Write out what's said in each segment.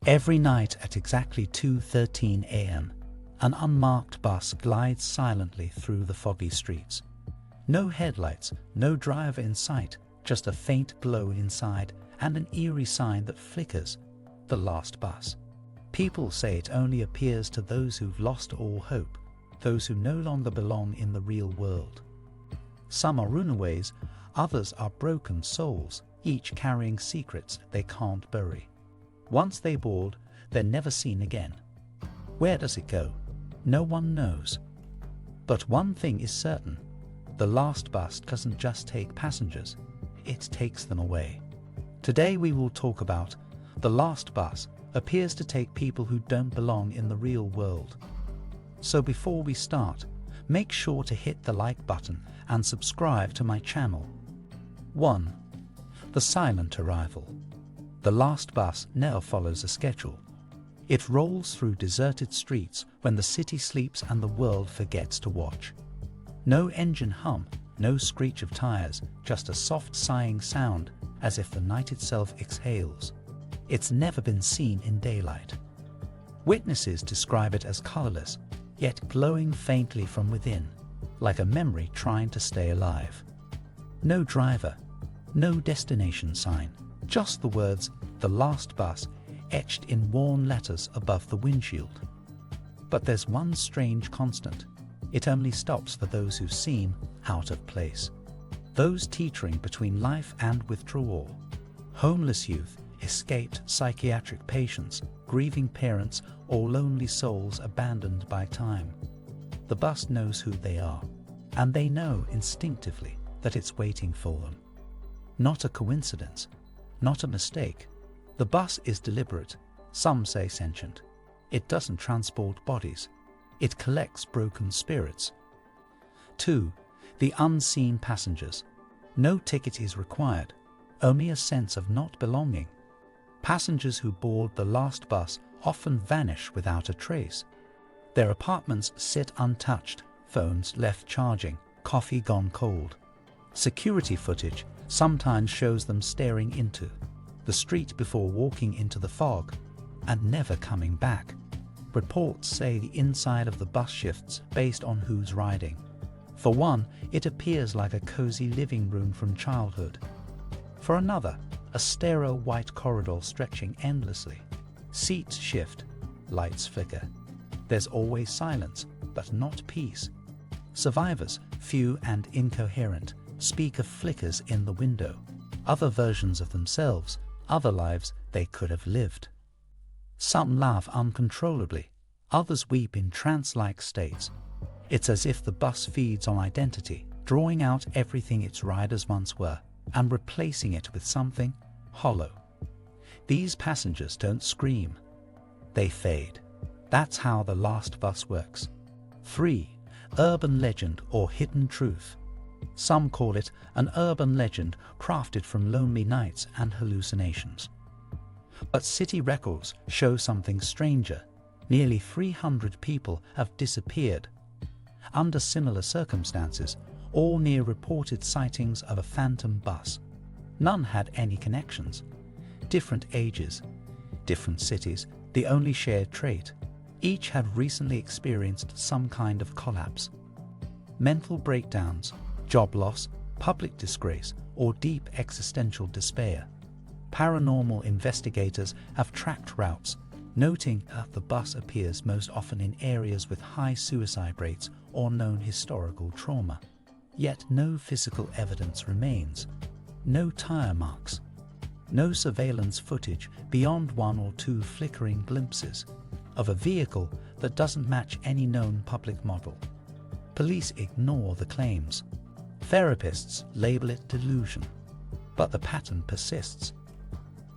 Every night at exactly 2:13 a.m., an unmarked bus glides silently through the foggy streets. No headlights, no driver in sight, just a faint glow inside and an eerie sign that flickers: the last bus. People say it only appears to those who've lost all hope, those who no longer belong in the real world. Some are runaways, others are broken souls, each carrying secrets they can't bury. Once they board, they're never seen again. Where does it go? No one knows. But one thing is certain: the last bus doesn't just take passengers, it takes them away. Today we will talk about the last bus appears to take people who don't belong in the real world. So before we start, make sure to hit the like button and subscribe to my channel. 1. The silent arrival. The last bus never follows a schedule. It rolls through deserted streets when the city sleeps and the world forgets to watch. No engine hum, no screech of tires, just a soft sighing sound as if the night itself exhales. It's never been seen in daylight. Witnesses describe it as colorless, yet glowing faintly from within, like a memory trying to stay alive. No driver, no destination sign, just the words "the last bus" etched in worn letters above the windshield. But there's one strange constant: it only stops for those who seem out of place. Those teetering between life and withdrawal. Homeless youth, escaped psychiatric patients, grieving parents, or lonely souls abandoned by time. The bus knows who they are, and they know instinctively that it's waiting for them. Not a coincidence, not a mistake. The bus is deliberate, some say sentient. It doesn't transport bodies, it collects broken spirits. 2. The unseen passengers. No ticket is required, only a sense of not belonging. Passengers who board the last bus often vanish without a trace. Their apartments sit untouched, phones left charging, coffee gone cold. Security footage sometimes shows them staring into the street before walking into the fog and never coming back. Reports say the inside of the bus shifts based on who's riding. For one, it appears like a cozy living room from childhood. For another, a sterile white corridor stretching endlessly. Seats shift, lights flicker. There's always silence, but not peace. Survivors, few and incoherent, speak of flickers in the window, other versions of themselves, other lives they could have lived. Some laugh uncontrollably, others weep in trance-like states. It's as if the bus feeds on identity, drawing out everything its riders once were and replacing it with something hollow. These passengers don't scream, they fade. That's how the last bus works. 3. Urban legend or hidden truth. Some call it an urban legend crafted from lonely nights and hallucinations. But city records show something stranger. Nearly 300 people have disappeared. Under similar circumstances, all near reported sightings of a phantom bus. None had any connections. Different ages, different cities, the only shared trait: each had recently experienced some kind of collapse. Mental breakdowns, job loss, public disgrace, or deep existential despair. Paranormal investigators have tracked routes, noting that the bus appears most often in areas with high suicide rates or known historical trauma. Yet no physical evidence remains. No tire marks. No surveillance footage beyond one or two flickering glimpses of a vehicle that doesn't match any known public model. Police ignore the claims. Therapists label it delusion. But the pattern persists.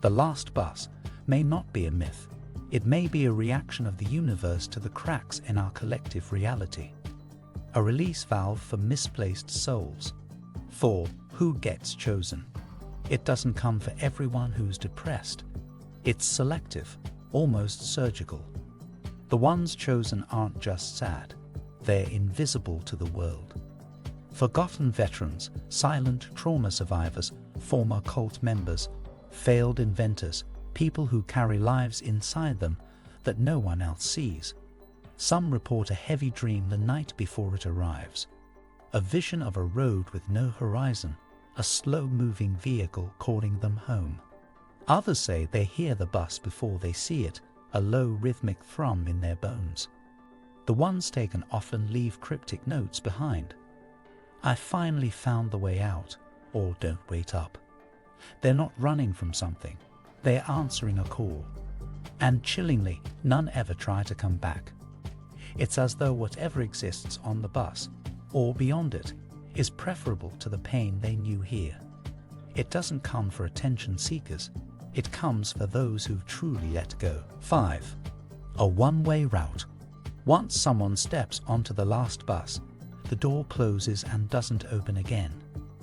The last bus may not be a myth. It may be a reaction of the universe to the cracks in our collective reality. A release valve for misplaced souls. 4. Who gets chosen? It doesn't come for everyone who's depressed. It's selective, almost surgical. The ones chosen aren't just sad, they're invisible to the world. Forgotten veterans, silent trauma survivors, former cult members, failed inventors, people who carry lives inside them that no one else sees. Some report a heavy dream the night before it arrives, a vision of a road with no horizon, a slow-moving vehicle calling them home. Others say they hear the bus before they see it, a low rhythmic thrum in their bones. The ones taken often leave cryptic notes behind. I finally found the way out, or don't wait up. They're not running from something, they're answering a call. And chillingly, none ever try to come back. It's as though whatever exists on the bus, or beyond it, is preferable to the pain they knew here. It doesn't come for attention seekers, it comes for those who've truly let go. 5. A one-way route. Once someone steps onto the last bus, the door closes and doesn't open again.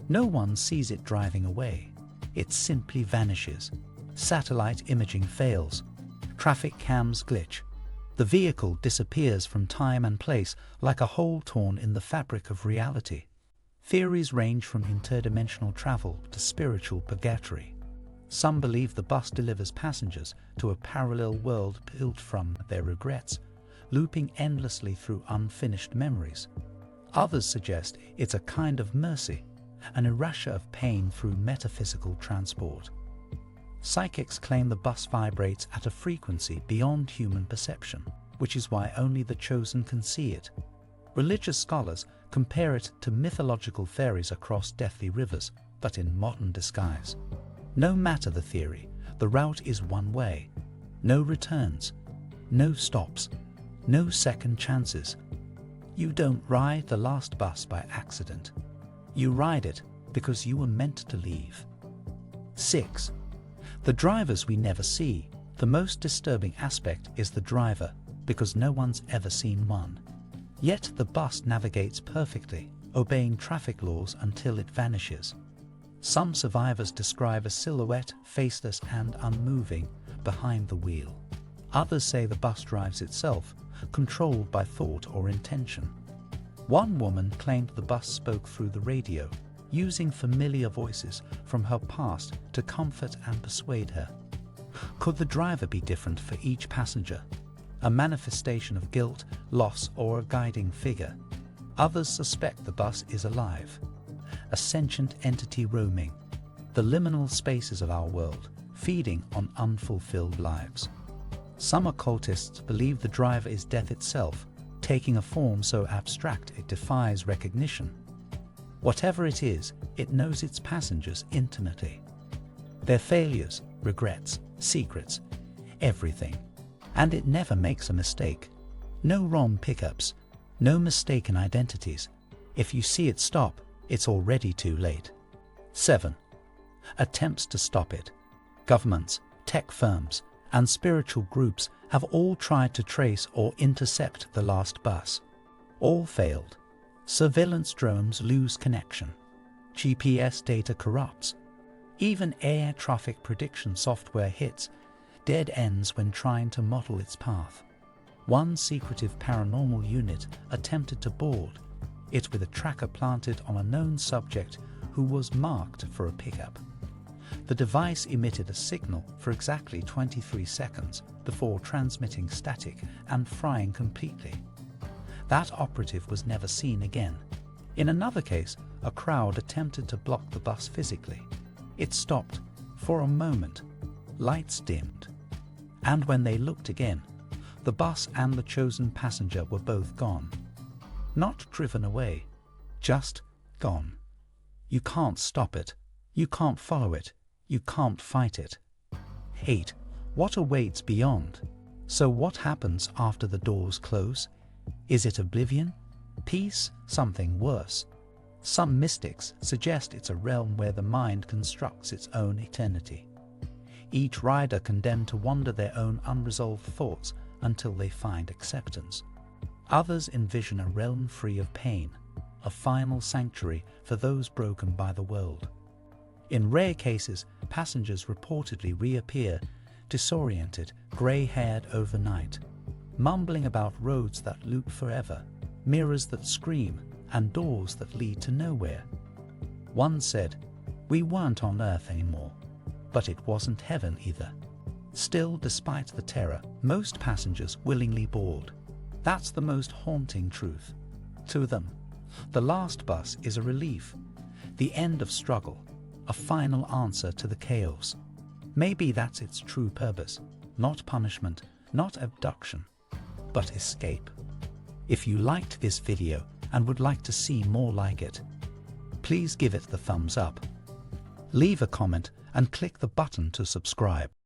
No one sees it driving away. It simply vanishes. Satellite imaging fails. Traffic cams glitch. The vehicle disappears from time and place like a hole torn in the fabric of reality. Theories range from interdimensional travel to spiritual purgatory. Some believe the bus delivers passengers to a parallel world built from their regrets, looping endlessly through unfinished memories. Others suggest it's a kind of mercy, an erasure of pain through metaphysical transport. Psychics claim the bus vibrates at a frequency beyond human perception, which is why only the chosen can see it. Religious scholars compare it to mythological fairies across deathly rivers, but in modern disguise. No matter the theory, the route is one way. No returns, no stops, no second chances. You don't ride the last bus by accident. You ride it because you were meant to leave. 6. The drivers we never see. The most disturbing aspect is the driver, because no one's ever seen one. Yet the bus navigates perfectly, obeying traffic laws until it vanishes. Some survivors describe a silhouette, faceless and unmoving, behind the wheel. Others say the bus drives itself, controlled by thought or intention. One woman claimed the bus spoke through the radio, using familiar voices from her past to comfort and persuade her. Could the driver be different for each passenger? A manifestation of guilt, loss, or a guiding figure? Others suspect the bus is alive, a sentient entity roaming the liminal spaces of our world, feeding on unfulfilled lives. Some occultists believe the driver is death itself, taking a form so abstract it defies recognition. Whatever it is, it knows its passengers intimately. Their failures, regrets, secrets, everything. And it never makes a mistake. No wrong pickups, no mistaken identities. If you see it stop, it's already too late. 7. Attempts to stop it. Governments, tech firms, and spiritual groups have all tried to trace or intercept the last bus. All failed. Surveillance drones lose connection. GPS data corrupts. Even air traffic prediction software hits dead ends when trying to model its path. One secretive paranormal unit attempted to board it with a tracker planted on a known subject who was marked for a pickup. The device emitted a signal for exactly 23 seconds before transmitting static and frying completely. That operative was never seen again. In another case, a crowd attempted to block the bus physically. It stopped for a moment, lights dimmed, and when they looked again, the bus and the chosen passenger were both gone. Not driven away, just gone. You can't stop it, you can't follow it, you can't fight it. 8. What awaits beyond? So what happens after the doors close? Is it oblivion? Peace? Something worse? Some mystics suggest it's a realm where the mind constructs its own eternity. Each rider condemned to wander their own unresolved thoughts until they find acceptance. Others envision a realm free of pain, a final sanctuary for those broken by the world. In rare cases, passengers reportedly reappear, disoriented, grey-haired overnight, mumbling about roads that loop forever, mirrors that scream, and doors that lead to nowhere. One said, "We weren't on Earth anymore, but it wasn't heaven either." Still, despite the terror, most passengers willingly board. That's the most haunting truth. To them, the last bus is a relief, the end of struggle, a final answer to the chaos. Maybe that's its true purpose, not punishment, not abduction, but escape. If you liked this video and would like to see more like it, please give it the thumbs up. Leave a comment and click the button to subscribe.